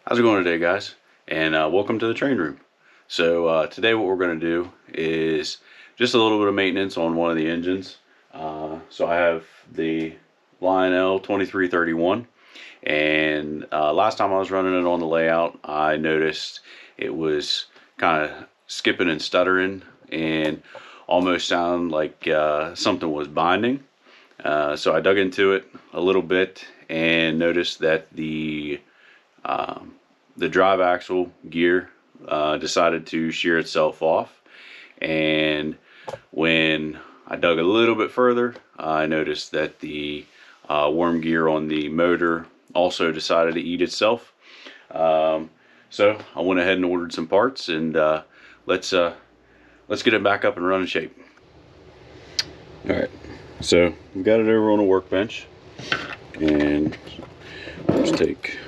How's it going today, guys? And welcome to the train room. So today what we're going to do is just a little bit of maintenance on one of the engines. So I have the Lionel 2331, and last time I was running it on the layout, I noticed it was kind of skipping and stuttering and almost sounded like something was binding. So I dug into it a little bit and noticed that um, the drive axle gear decided to shear itself off. And when I dug a little bit further, I noticed that the worm gear on the motor also decided to eat itself. So I went ahead and ordered some parts, and let's get it back up and running shape. All right, so we've got it over on a workbench, and let's take.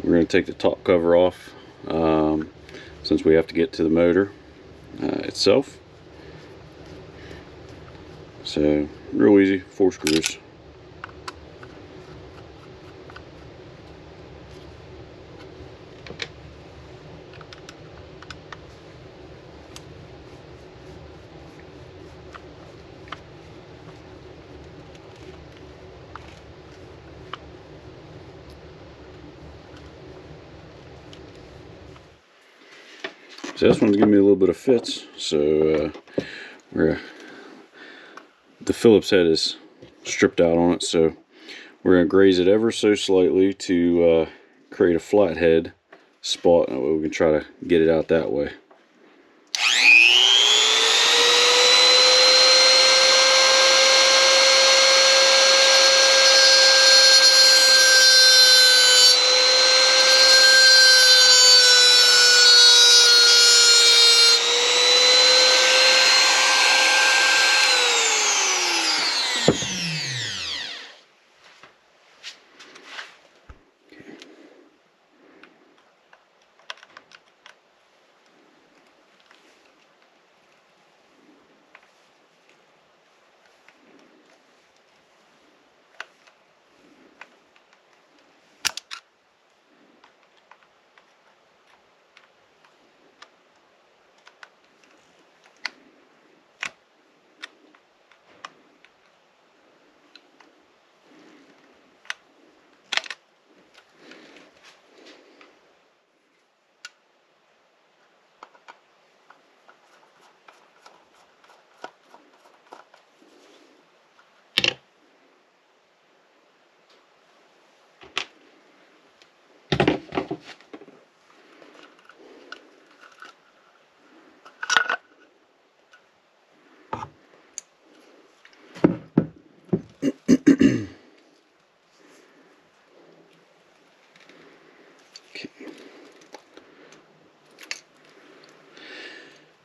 We're going to take the top cover off since we have to get to the motor itself. So real easy, 4 screws. So this one's giving me a little bit of fits, so the Phillips head is stripped out on it, so we're going to graze it ever so slightly to create a flathead spot, and we can try to get it out that way.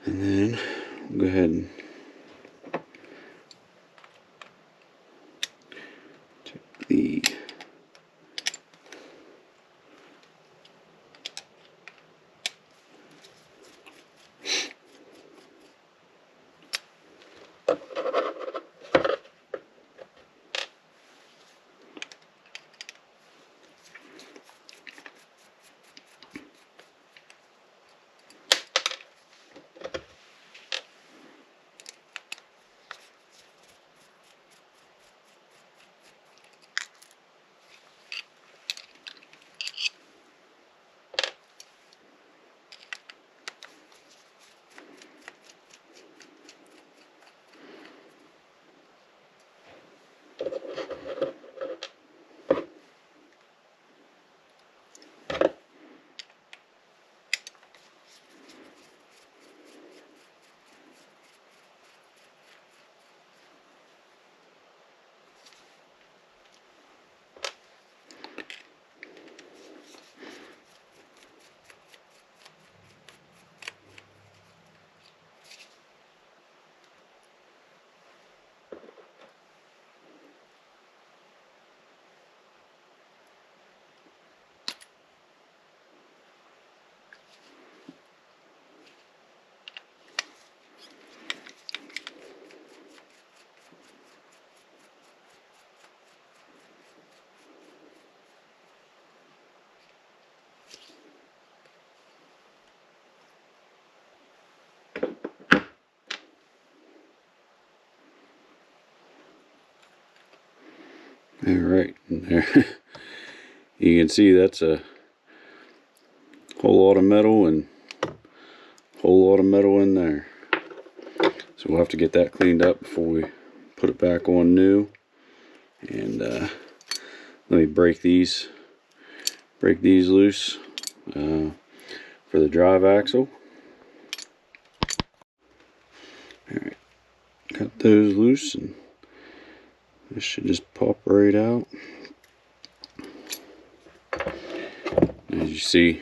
And then we'll go ahead and take the All right, there you can see that's a whole lot of metal and a whole lot of metal in there. So we'll have to get that cleaned up before we put it back on new. And let me break these loose for the drive axle. All right, cut those loose, and this should just pop right out. As you see,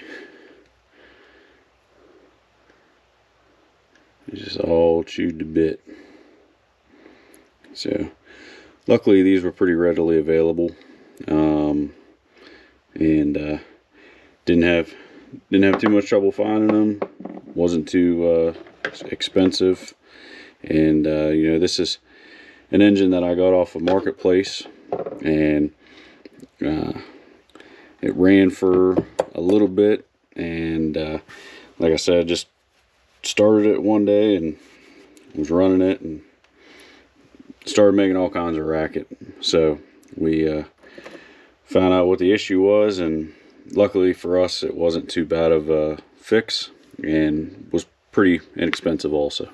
it's just all chewed to bit. So luckily these were pretty readily available, and didn't have too much trouble finding them. Wasn't too expensive, and you know, this is an engine that I got off of Marketplace, and it ran for a little bit, and like I said, just started it one day and was running it and started making all kinds of racket. So we found out what the issue was, and luckily for us it wasn't too bad of a fix and was pretty inexpensive also.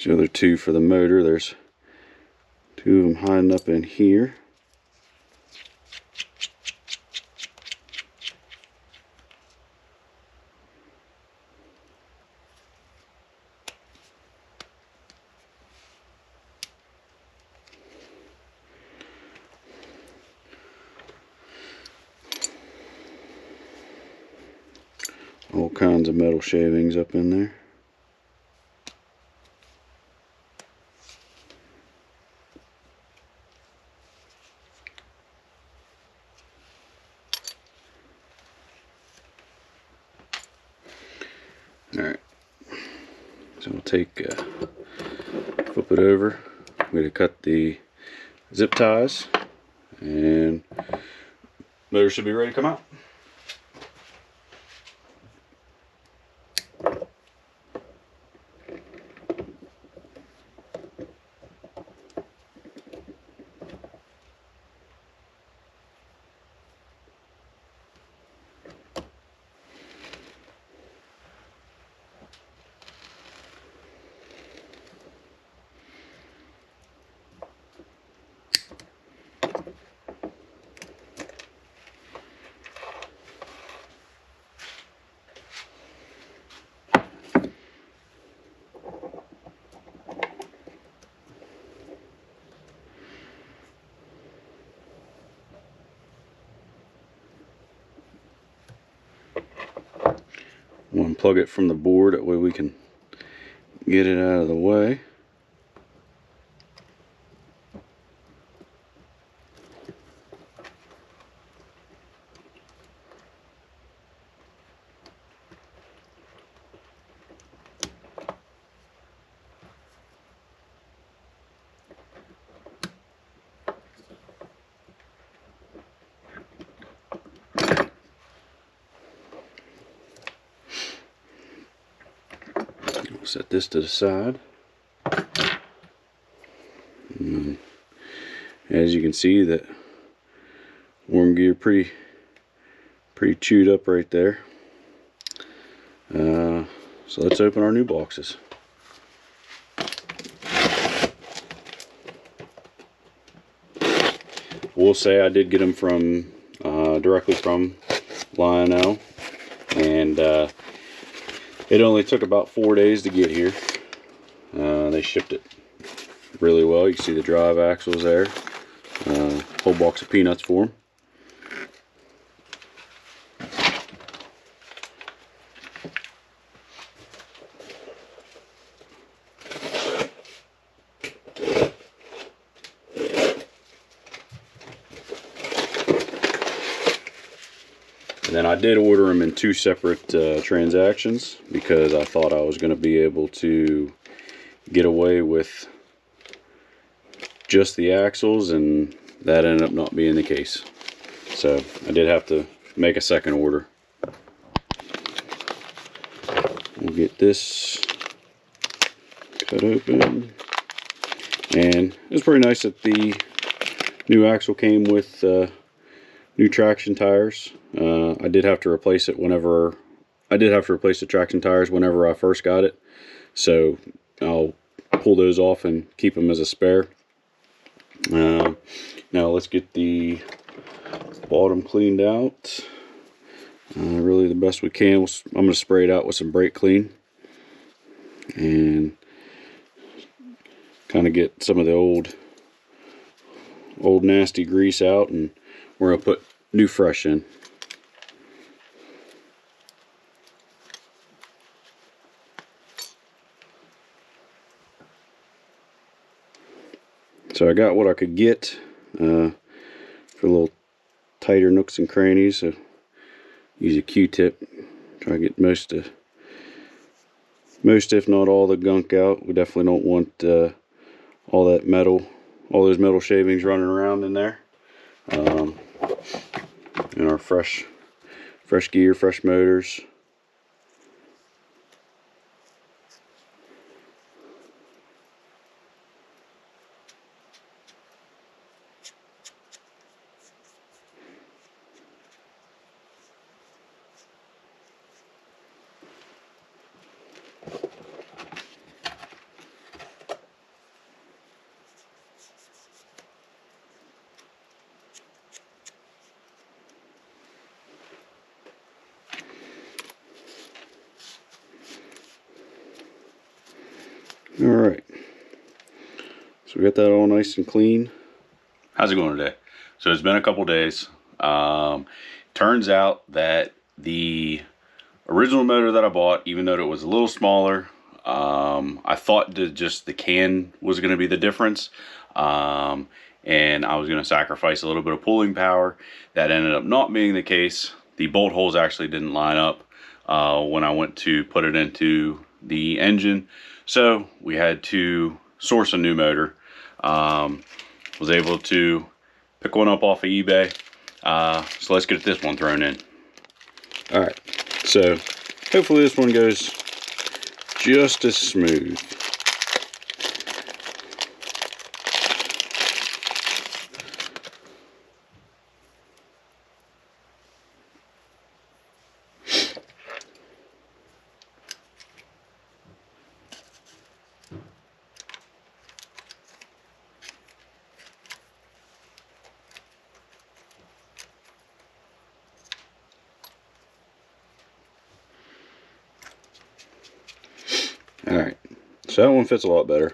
The other two for the motor, there's two of them hiding up in here. All kinds of metal shavings up in there. Alright, so we'll take, flip it over. I'm going to cut the zip ties, and motor should be ready to come out. We'll unplug it from the board, that way we can get it out of the way. Set this to the side. And as you can see, that worm gear pretty chewed up right there. So let's open our new boxes. We'll say I did get them from directly from Lionel, and it only took about 4 days to get here. They shipped it really well. You can see the drive axles there. Whole box of peanuts for them. And then I did order them in 2 separate transactions, because I thought I was going to be able to get away with just the axles, and that ended up not being the case. So I did have to make a second order. We'll get this cut open. And it was pretty nice that the new axle came with new traction tires. I did have to replace it whenever I did have to replace the traction tires whenever I first got it, so I'll pull those off and keep them as a spare. Now let's get the bottom cleaned out. Really the best we can. I'm going to spray it out with some brake clean and kind of get some of the old nasty grease out, and we're going to put new fresh in. So I got what I could get for a little tighter nooks and crannies. So use a Q-tip, try to get most if not all the gunk out. We definitely don't want all that metal, all those metal shavings running around in there. And our fresh gear, fresh motors. Alright, so we got that all nice and clean. How's it going today? So it's been a couple days. Turns out that the original motor that I bought, even though it was a little smaller, I thought that just the can was going to be the difference, and I was going to sacrifice a little bit of pulling power. That ended up not being the case. The bolt holes actually didn't line up when I went to put it into the engine, so we had to source a new motor. Was able to pick one up off of eBay, so let's get this one thrown in. Alright, so hopefully this one goes just as smooth. Alright, so that one fits a lot better.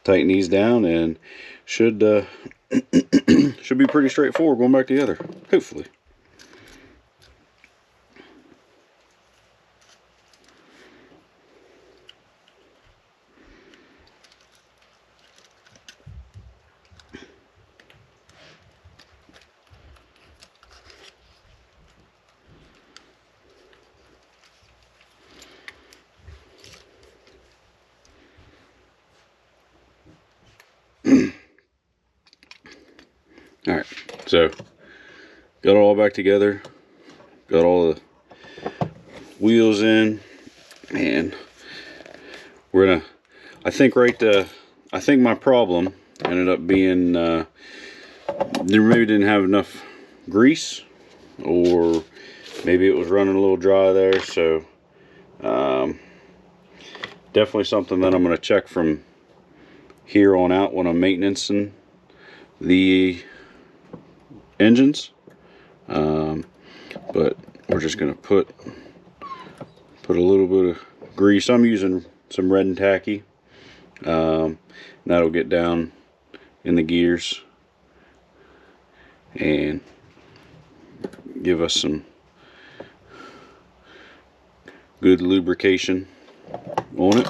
Tighten these down and should should be pretty straightforward going back together, hopefully. Alright, so got it all back together, got all the wheels in, and we're gonna, I think my problem ended up being there maybe didn't have enough grease, or maybe it was running a little dry there, so definitely something that I'm going to check from here on out when I'm maintaining the engines. But we're just going to put a little bit of grease. I'm using some red and tacky. That'll get down in the gears and give us some good lubrication on it.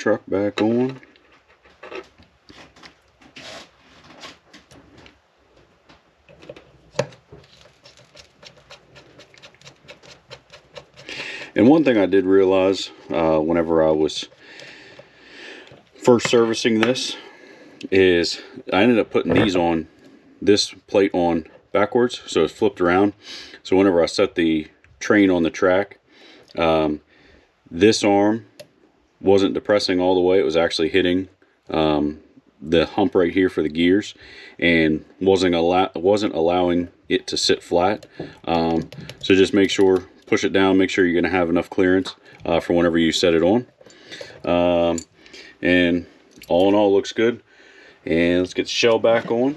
truck back on. And one thing I did realize whenever I was first servicing this is I ended up putting this plate on backwards, so it's flipped around. So whenever I set the train on the track, this arm wasn't depressing all the way. It was actually hitting the hump right here for the gears, and wasn't allowing it to sit flat. So just make sure, push it down, make sure you're going to have enough clearance for whenever you set it on. And all in all, looks good. And let's get the shell back on.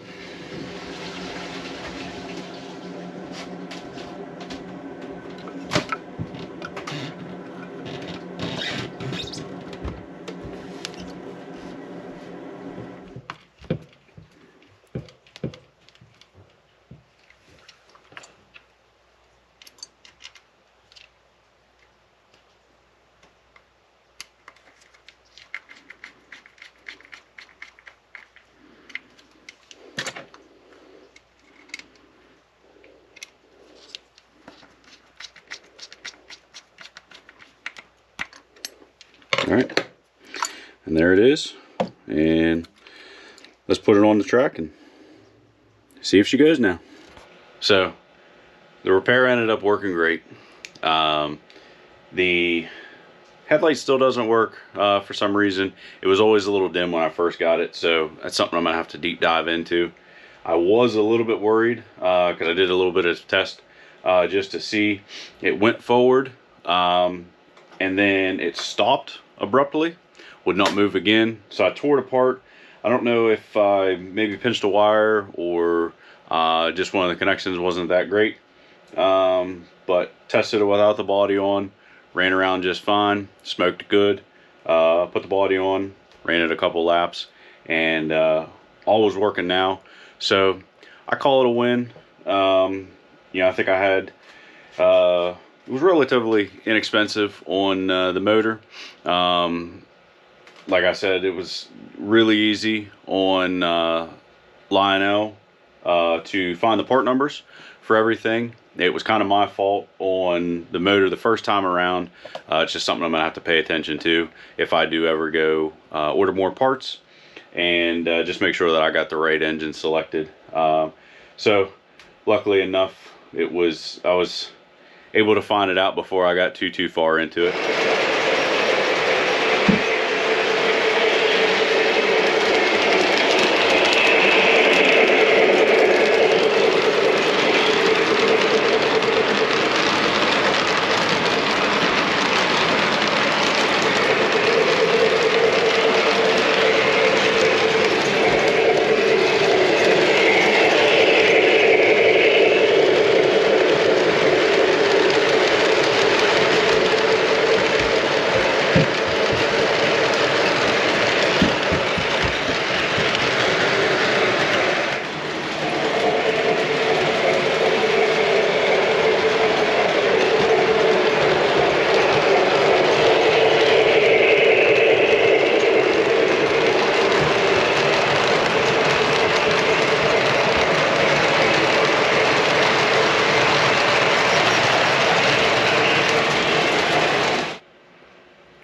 Alright, and there it is, and let's put it on the track and see if she goes now. So the repair ended up working great. The headlight still doesn't work for some reason. It was always a little dim when I first got it, so that's something I'm gonna have to deep dive into. I was a little bit worried because I did a little bit of test just to see. It went forward and then it stopped abruptly, would not move again, so I tore it apart. I don't know if I maybe pinched a wire or just one of the connections wasn't that great, but tested it without the body on, ran around just fine, smoked good, put the body on, ran it a couple laps, and all was working now. So I call it a win. You know, I think I had it was relatively inexpensive on the motor. Like I said, it was really easy on Lionel to find the part numbers for everything. It was kind of my fault on the motor the first time around. It's just something I'm gonna have to pay attention to if I do ever go order more parts, and just make sure that I got the right engine selected. So luckily enough, I was able to find it out before I got too far into it.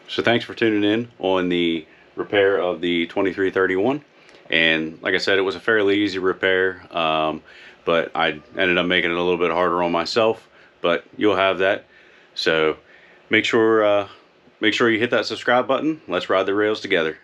So thanks for tuning in on the repair of the 2331. And like I said, it was a fairly easy repair, but I ended up making it a little bit harder on myself, but you'll have that. So make sure you hit that subscribe button. Let's ride the rails together.